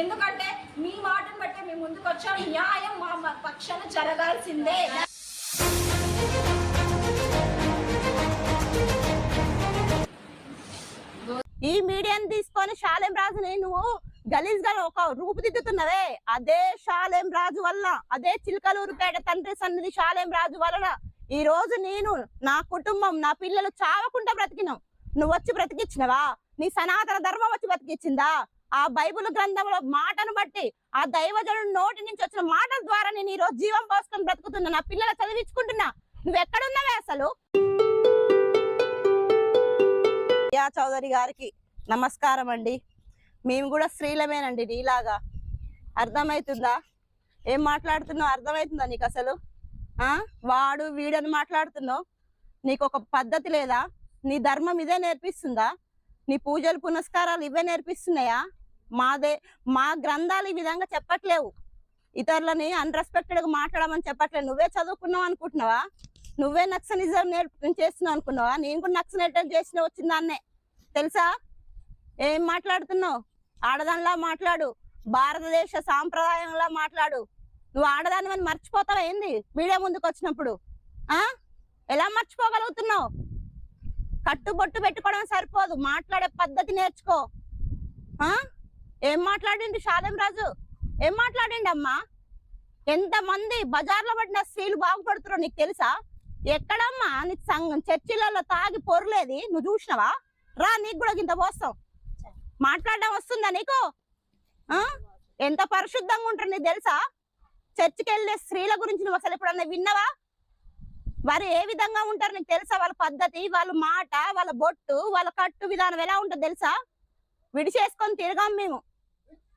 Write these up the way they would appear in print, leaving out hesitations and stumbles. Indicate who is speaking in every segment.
Speaker 1: ఎందుకంటే మీ మాటను బట్టి మేము ముందుకు వచ్చాం. న్యాయం మా పక్షాన జరగాల్సిందే.
Speaker 2: ఈ మీడియాని తీసుకొని షాలేం రాజుని నువ్వు గలీజ్ గా ఒక రూపుదిద్దుతున్నవే, అదే షాలేం రాజు వల్ల, అదే చిలకలూరుపేట తండ్రి సన్నిధి షాలేం రాజు వలన ఈ రోజు నేను, నా కుటుంబం, నా పిల్లలు చావకుండా బ్రతికినాం. నువ్వు వచ్చి బ్రతికిచ్చినవా? నీ సనాతన ధర్మం వచ్చి బ్రతికిచ్చిందా? ఆ బైబిల్ గ్రంథంలో మాటను బట్టి, ఆ దైవజనుడి నోటి నుంచి వచ్చిన మాటల ద్వారా నేను ఈ రోజు జీవం పోసుకొని బ్రతుకుతున్నా, నా పిల్లలు చదివించుకుంటున్నా. నువ్వెక్కడున్నావే అసలు? యా చౌదరి గారికి నమస్కారం అండి. మేము కూడా స్త్రీలమేనండి నీలాగా. అర్థమవుతుందా? ఏం మాట్లాడుతున్నావు? అర్థమవుతుందా నీకు అసలు? వాడు వీడని మాట్లాడుతున్నావు. నీకు ఒక పద్ధతి లేదా? నీ ధర్మం ఇదే నేర్పిస్తుందా? నీ పూజలు పునస్కారాలు ఇవే నేర్పిస్తున్నాయా? మా గ్రంథాలు ఈ విధంగా చెప్పట్లేవు. ఇతరులని అన్రెస్పెక్టెడ్ గా మాట్లాడమని చెప్పట్లేదు. నువ్వే చదువుకున్నావు అనుకుంటున్నావా? నువ్వే నక్సలిజం చేస్తున్నావు అనుకున్నావా? నేను కూడా నక్సలైట్ చేసిన వచ్చిందాన్నే తెలుసా? ఏం మాట్లాడుతున్నావు? ఆడదానిలా మాట్లాడు, భారతదేశ సాంప్రదాయంలా మాట్లాడు. నువ్వు ఆడదాని అని మర్చిపోతావు ఏంది మీడియా ముందుకు వచ్చినప్పుడు? ఎలా మర్చిపోగలుగుతున్నావు? కట్టుబొట్టు పెట్టుకోవడం సరిపోదు, మాట్లాడే పద్ధతి నేర్చుకో. ఏం మాట్లాడిండు షాలేం రాజు? ఏం మాట్లాడిండు అమ్మా? ఎంతమంది బజార్లో పడిన స్త్రీలు బాగుపడుతున్నారు నీకు తెలుసా? ఎక్కడమ్మా నీకు సంఘం చర్చిలలో తాగి పొరలేది నువ్వు చూసినావా? రా, నీకు కూడా ఇంత పోస్తాం. మాట్లాడడం వస్తుందా నీకు? ఎంత పరిశుద్ధంగా ఉంటారు నీకు తెలుసా? చర్చికి వెళ్ళే స్త్రీల గురించి నువ్వు అసలు ఎప్పుడన్నా విన్నావా? వారు ఏ విధంగా ఉంటారు నీకు తెలుసా? వాళ్ళ పద్ధతి, వాళ్ళ మాట, వాళ్ళ బొట్టు, వాళ్ళ కట్టు విధానం ఎలా ఉంటుంది తెలుసా? విడిచేసుకొని తిరగాం మేము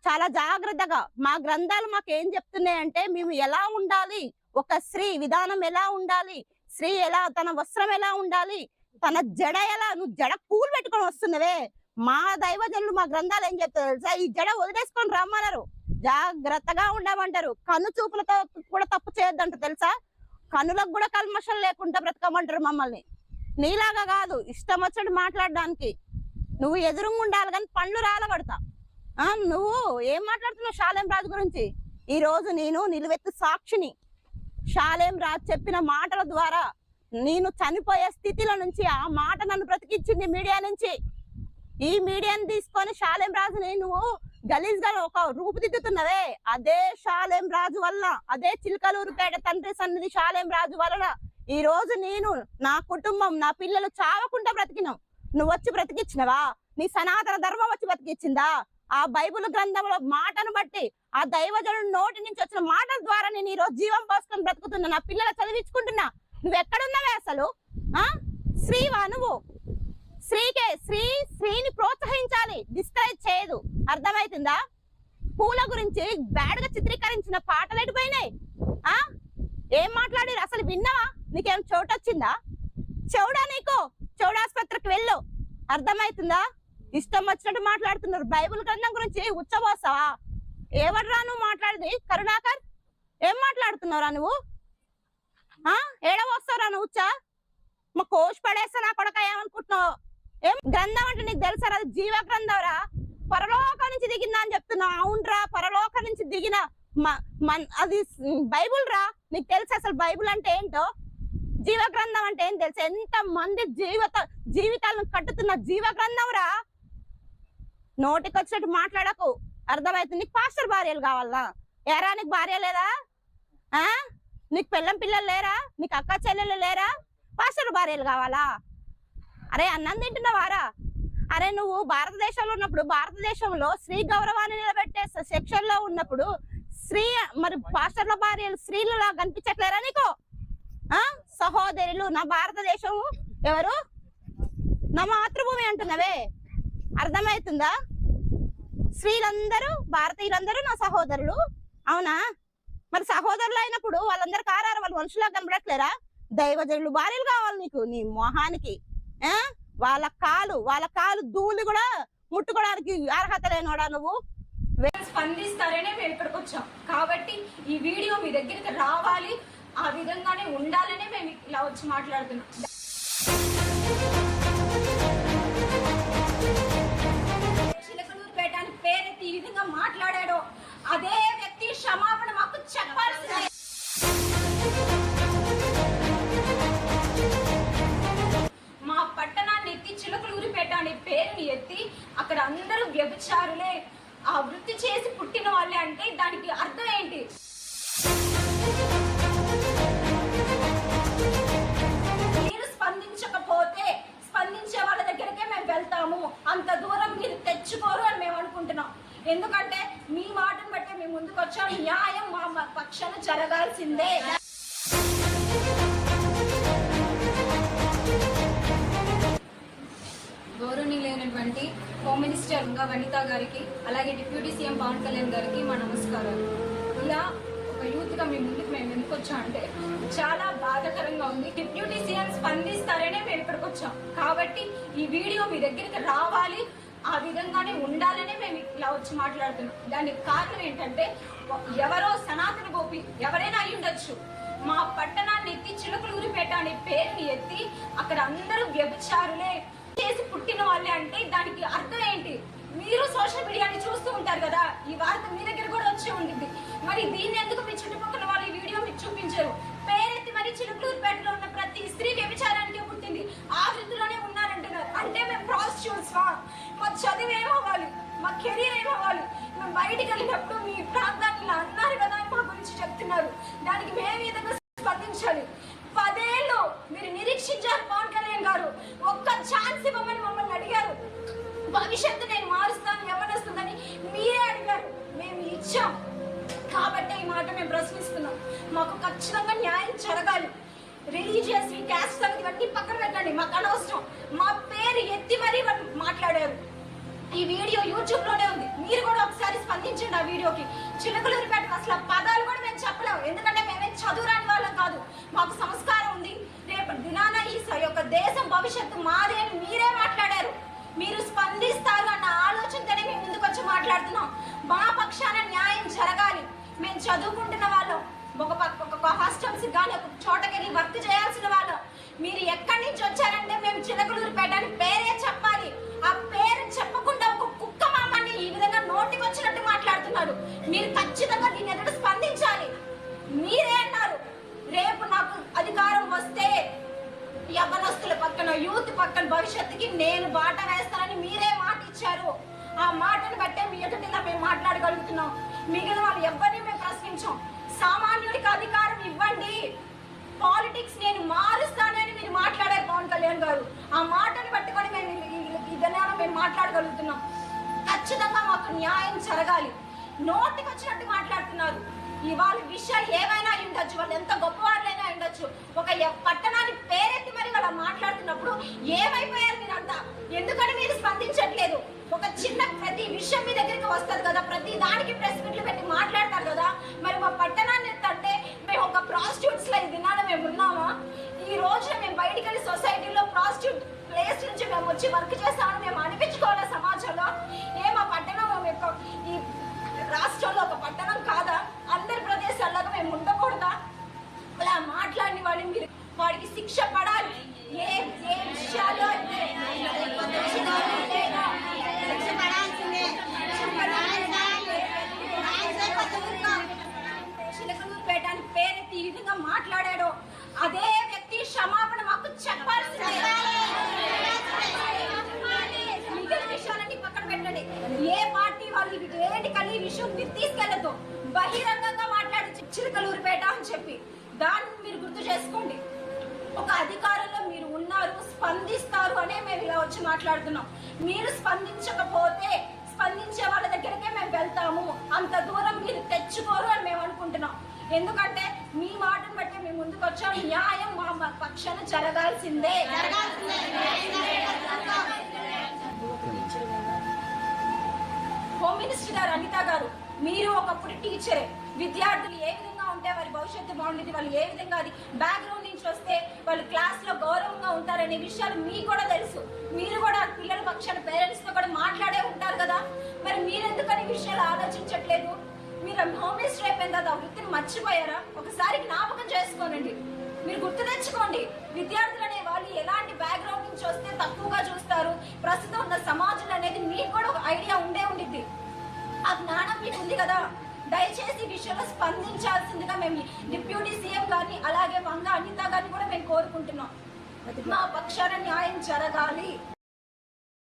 Speaker 2: చాలా జాగ్రత్తగా. మా గ్రంథాలు మాకు ఏం చెప్తున్నాయంటే మేము ఎలా ఉండాలి, ఒక స్త్రీ విధానం ఎలా ఉండాలి, స్త్రీ ఎలా, తన వస్త్రం ఎలా ఉండాలి, తన జడ ఎలా. నువ్వు జడ పూలు పెట్టుకొని వస్తున్నవే. మా దైవజనులు మా గ్రంథాలు ఏం చెప్తారు తెలుసా? ఈ జడ వదిలేసుకొని రమ్మన్నారు, జాగ్రత్తగా ఉండమంటారు. కన్ను చూపులతో కూడా తప్పు చేయొద్దంట తెలుసా? కన్నులకు కూడా కల్మషం లేకుండా బ్రతకమంటారు మమ్మల్ని. నీలాగా కాదు ఇష్టం వచ్చినట్టు మాట్లాడడానికి. నువ్వు ఎదురుగా ఉండాలి కానీ పండ్లు రాలగొడతా. నువ్వు ఏం మాట్లాడుతున్నావు షాలేం రాజు గురించి? ఈ రోజు నేను నిలువెత్తు సాక్షిని. షాలేం రాజు చెప్పిన మాటల ద్వారా నేను చనిపోయే స్థితిలో నుంచి ఆ మాట నన్ను బ్రతికించింది మీడియా నుంచి. ఈ మీడియాని తీసుకొని షాలేం రాజుని నువ్వు గలీజ్ గా ఒక రూపుదిద్దుతున్నవే, అదే షాలేం రాజు వల్ల, అదే చిలకలూరుపేట తండ్రి సన్నిధి షాలేం రాజు వలన ఈ రోజు నేను, నా కుటుంబం, నా పిల్లలు చావకుండా బ్రతికినాం. నువ్వు వచ్చి బ్రతికిచ్చినవా? నీ సనాతన ధర్మం వచ్చి బ్రతికిచ్చిందా? ఆ బైబిల్ గ్రంథంలో మాటను బట్టి, ఆ దైవజనుడి నోటి నుంచి వచ్చిన మాటల ద్వారా నేను ఈ రోజు జీవం పోసుకొని బ్రతుకుతున్నా, నా పిల్లలు చదివించుకుంటున్నా. నువ్వెక్కడున్నావే అసలు? స్త్రీవా నువ్వు? స్త్రీని ప్రోత్సహించాలి, డిస్కరేజ్ చేయదు. అర్థమవుతుందా? పూల గురించి బ్యాడ్ గా చిత్రీకరించిన పాటలు ఎటుపోయినాయి? ఏం మాట్లాడారు అసలు? విన్నావా? నీకేం చోటొచ్చిందా? చెవుడా నీకు? చెవుడాసుపత్రికి వెళ్ళు. అర్థమవుతుందా? ఇష్టం వచ్చినట్టు మాట్లాడుతున్నారు. బైబిల్ గ్రంథం గురించి ఉచ్చబోస్తావా? ఎవడ్రా నువ్వు మాట్లాడేది? కరుణాకర్, ఏం మాట్లాడుతున్నావురా నువ్వు? ఏడవస్తావురా నువ్వు? ఉచ్చా మా కోసి పడేస్తా నా కొడక. ఏమనుకుంటున్నావు? ఏం గ్రంథం అంటే నీకు తెలుసా? అది జీవ గ్రంథం రా, పరలోకం నుంచి దిగిందా అని చెప్తున్నావు. అవునరా, పరలోకం నుంచి దిగిన అది బైబుల్ రా. నీకు తెలుసా అసలు బైబుల్ అంటే ఏంటో? జీవ గ్రంథం అంటే ఏం తెలుసా? ఎంత మంది జీవితాలను కట్టుతున్న జీవ గ్రంథం రా. నోటికి వచ్చినట్టు మాట్లాడకు. అర్థమవుతుంది? నీకు పాస్టర్ భార్యలు కావాలా? ఎరా నీకు భార్య లేదా? నీకు పిల్లలు లేరా? నీకు అక్క చెల్లెలు లేరా? పాస్టర్ భార్యలు కావాలా? అరే అన్నం తింటున్నావారా? అరే నువ్వు భారతదేశంలో ఉన్నప్పుడు, భారతదేశంలో స్త్రీ గౌరవాన్ని నిలబెట్టే సెక్షన్ లో ఉన్నప్పుడు స్త్రీ, మరి పాస్టర్ల భార్యలు స్త్రీలులా కనిపించట్లేరా నీకు? సహోదరులు, నా భారతదేశం ఎవరు? నా మాతృభూమి అంటున్నవే. అర్థమవుతుందా? స్త్రీలందరూ, భారతీయులందరూ నా సహోదరులు. అవునా? మరి సహోదరులు అయినప్పుడు వాళ్ళందరూ కారారు, వాళ్ళు మనుషులా కనబడట్లేరా? దైవజనులు భార్యలు కావాలి నీకు, నీ మొహానికి. వాళ్ళ కాలు ధూళి కూడా ముట్టుకోవడానికి అర్హత లేనోడా నువ్వు?
Speaker 1: స్పందిస్తారనే మేము ఇక్కడికి వచ్చాం. కాబట్టి ఈ వీడియో మీ దగ్గరికి రావాలి, ఆ విధంగానే ఉండాలనే మేము ఇలా వచ్చి మాట్లాడుతున్నాం. చిలకలూరుపేట అని పేరెత్తి ఈ విధంగా మాట్లాడాడో అనే పేరుని ఎత్తి అక్కడ అందరూ వ్యభిచారులే, ఆ వృత్తి చేసి పుట్టిన వాళ్ళే అంటే దానికి అర్థం ఏంటి? మీరు స్పందించకపోతే స్పందించే వాళ్ళ దగ్గరకే మేము వెళ్తాము, అంత దూరం మీరు తెచ్చుకోరు అని మేము అనుకుంటున్నాం. ఎందుకంటే మీ మాటను బట్టి మేము ముందుకు వచ్చాం. న్యాయం మా పక్షాన జరగాల్సిందే. గౌరవనీయులైనటువంటి హోమ్ మినిస్టర్ వనిత గారికి, అలాగే డిప్యూటీ సీఎం పవన్ కళ్యాణ్ గారికి మా నమస్కారాలు. ఇలా ఒక యూత్గా మీ ముందుకు మేము ఎందుకు వచ్చాం అంటే చాలా బాధాకరంగా ఉంది. డిప్యూటీ సీఎం స్పందిస్తారనే మేము ఇక్కడికి వచ్చాం. కాబట్టి ఈ వీడియో మీ దగ్గరికి రావాలి, ఆ విధంగానే ఉండాలనే మేము ఇలా వచ్చి మాట్లాడుతున్నాం. దానికి కారణం ఏంటంటే ఎవరో సనాతన గోపి ఎవరైనా అయి ఉండొచ్చు, మా పట్టణాన్ని ఎత్తి చిలకలూరిపేట అనే పేరుని ఎత్తి అక్కడ అందరూ వ్యభిచారులే చేసి పుట్టిన వాళ్ళే అంటే దానికి అర్థం ఏంటి? మీరు సోషల్ మీడియాని చూస్తూ ఉంటారు కదా, ఈ వార్త మీ దగ్గర కూడా వచ్చి ఉంటుంది. మరి దీన్ని ఎందుకు మీ చుట్టుపక్కల వాళ్ళు ఈ వీడియో మీకు చూపించారు? పేరెత్తి మరి చిలకలూరిపేటలో ఉన్న ప్రతి స్త్రీ వ్యభిచారానికి పుట్టింది, ఆ వృత్తిలోనే ఉన్నారంటున్నారు. అంటే మేము ప్రాస్టిట్యూట్స్ మా చదువు ఏమవ్వాలి, మా కెరీర్ ఏమవ్వాలి? మేము బయటికి వెళ్ళినప్పుడు మీ ప్రాంతాన్ని ఇలా అన్నారు కదా అని మా గురించి చెప్తున్నారు. దానికి మేము ఈ విధంగా స్పందించాలి. 10 ఏళ్ళు మీరు నిరీక్షించారు పవన్ కళ్యాణ్ గారు, ఒక్క ఛాన్స్ ఇవ్వమని మమ్మల్ని అడిగారు. భవిష్యత్తు నేను మారుస్తాను, ఎవరిస్తుందని మీరే అడిగారు, మేము ఇచ్చాం. కాబట్టి ఈ మాట మేము ప్రశ్నిస్తున్నాం. మాకు ఖచ్చితంగా న్యాయం జరగాలి. రిలీజియస్ క్యాస్ట్ సంగతి ఇవన్నీ పక్కన పెట్టండి, మాకు అనవసరం. మా పేరు ఎత్తి మరీ వాళ్ళు మాట్లాడారు. ఈ వీడియో యూట్యూబ్ లోనే ఉంది, మీరు కూడా ఒకసారి స్పందించండి ఆ వీడియోకి. చిలకలూరిపేట అసలు పదాలు కూడా మేము చెప్పలేము, ఎందుకంటే మేమేం చదువురాని వాళ్ళం కాదు, మాకు సంస్కారం ఉంది. రేపు దినాన ఈ యొక్క దేశం భవిష్యత్తు మాదే అని మీరే మాట్లాడారు. మీరు స్పందిస్తారు అన్న ఆలోచనతోనే మేము ముందుకు వచ్చి మాట్లాడుతున్నాం. మా పక్షాన న్యాయం జరగాలి. మేము చదువుకుంటున్న వాళ్ళం, ఒక హాస్టల్స్ కానీ ఒక చోటకెళ్ళి వర్క్ చేయాల్సిన వాళ్ళం. మీరు ఎక్కడి నుంచి వచ్చారంటే మేము చిలకలూరిపేట అని పేరే చెప్పాలి. ఆ పేరు చెప్పకుండా ఒక కుక్క మామని ఈ విధంగా నోటికి వచ్చినట్టు మాట్లాడుతున్నారు. మీరు ఖచ్చితంగా దీని ఎదుట స్పందించాలి. మీరే అన్నారు రేపు నాకు అధికారం వస్తే యవ్వనస్తుల పక్కన, యూత్ పక్కన భవిష్యత్తుకి నేను బాట వేస్తానని మీరే మాట ఇచ్చారు. ఆ మాటను బట్టే మీ ఎదుటిలా మేము మాట్లాడగలుగుతున్నాం. మిగిలిన వాళ్ళు ఎవరిని మేము ప్రశ్నించాం. సామాన్యుడికి అధికారం ఇవ్వండి, పాలిటిక్స్ నేను మారుస్తానని మీరు మాట్లాడారు పవన్ కళ్యాణ్ గారు. ఆ మాటను పట్టుకొని మేము ఇదైనా మేము మాట్లాడగలుగుతున్నాం. ఖచ్చితంగా మాకు న్యాయం జరగాలి. నోటికి వచ్చినట్టు మాట్లాడుతున్నారు. ఇవాళ విషయాలు ఏమైనా ఉండొచ్చు, వాళ్ళు ఎంత గొప్పవాళ్ళైనా ఉండొచ్చు. ఒక పట్టణాన్ని పేరెత్తి మరి వాళ్ళు మాట్లాడుతున్నప్పుడు ఏమైపోయారు మీరంతా? ఎందుకని మీరు స్పందించట్లేదు? ఒక చిన్న ప్రతి విషయం మీ దగ్గరికి వస్తుంది కదా, ప్రతి దానికి ప్రెస్ మీట్లు పెట్టి మాట్లాడతారు కదా. మరి మా పట్టణాన్ని ఎత్తంటే మేము ఒక ప్రాస్టిట్యూట్స్ లో దినాన మేము ఉన్నామా? ఈ రోజు మేము బయటికి వెళ్ళి సొసైటీలో ప్రాస్టిట్యూట్ ప్లేస్ నుంచి మేము వచ్చి వర్క్ చేస్తామని మేము అనిపించుకోవాలి సమాజంలో. మా పట్టణం ఈ రాష్ట్రంలో ఒక పట్టణం కాదా? అందరి ప్రదేశాల్లో మేము ఉండకూడదా? అలా మాట్లాడిన వాడిని మీరు వాడికి శిక్ష పడాలి. ఏ విషయాల్లో చిలకలూరిపేట అని పేరెత్తి ఈ విధంగా మాట్లాడాడో అదే వ్యక్తి క్షమాపణ మాకు చెప్పాల్సిందే. మిగిలిన విషయాలన్నీ పక్కన పెట్టండి. ఏ పార్టీ వాళ్ళు ఏంటి కానీ ఈ విషయం మీరు తీసుకెళ్ళదు. బహిరంగంగా మాట్లాడి చిలకలూరిపేట అని చెప్పి దాన్ని మీరు గుర్తు చేసుకోండి. ఒక అధికారంలో మీరు ఉన్నారు, స్పందిస్తారు అనే మేము ఇలా వచ్చి మాట్లాడుతున్నాం. మీరు స్పందించకపోతే స్పందించే వాళ్ళ దగ్గరకే మేము వెళ్తాము, అంత దూరం మీరు తెచ్చుకోరు అని మేము అనుకుంటున్నాం. ఎందుకంటే మీ మాటను బట్టి మేము ముందుకు వచ్చాం. న్యాయం మా పక్షాన జరగాల్సిందే. హోమ్ మినిస్టర్ గారు అనిత గారు, మీరు ఒకప్పుడు టీచరే. విద్యార్థులు ఏ విధంగా ఉంటే వారి భవిష్యత్తు బాగుండేది, వాళ్ళు ఏ విధంగా అది బ్యాక్గ్రౌండ్ నుంచి వస్తే వాళ్ళు క్లాస్ లో గౌరవంగా ఉంటారనే విషయాలు మీకు కూడా తెలుసు. మీరు కూడా పిల్లల పక్షాన పేరెంట్స్ తో కూడా మాట్లాడే ఉంటారు కదా. మరి మీరెందుకని విషయాలు ఆలోచించట్లేదు? మీరు హోమ్ మినిస్టర్ అయిపోయిన తర్వాత వృత్తిని మర్చిపోయారా? ఒకసారి జ్ఞాపకం చేసుకోనండి. మీరు గుర్తు తెచ్చుకోండి. విద్యార్థులు అనే వాళ్ళు ఎలాంటి బ్యాక్గ్రౌండ్ నుంచి వస్తే తక్కువగా చూస్తారు, ప్రస్తుతం ఉన్న సమాజంలో అనేది మీకు కూడా ఒక ఐడియా ఉండిద్ది. ఆ జ్ఞానం మీకు ఉంది కదా. దయచేసి విషయంలో స్పందించాల్సిందిగా మేము డిప్యూటీ సీఎం గారిని అలాగే వంగ అనిత గారిని కూడా మేము కోరుకుంటున్నాం. మా పక్షాన న్యాయం జరగాలి.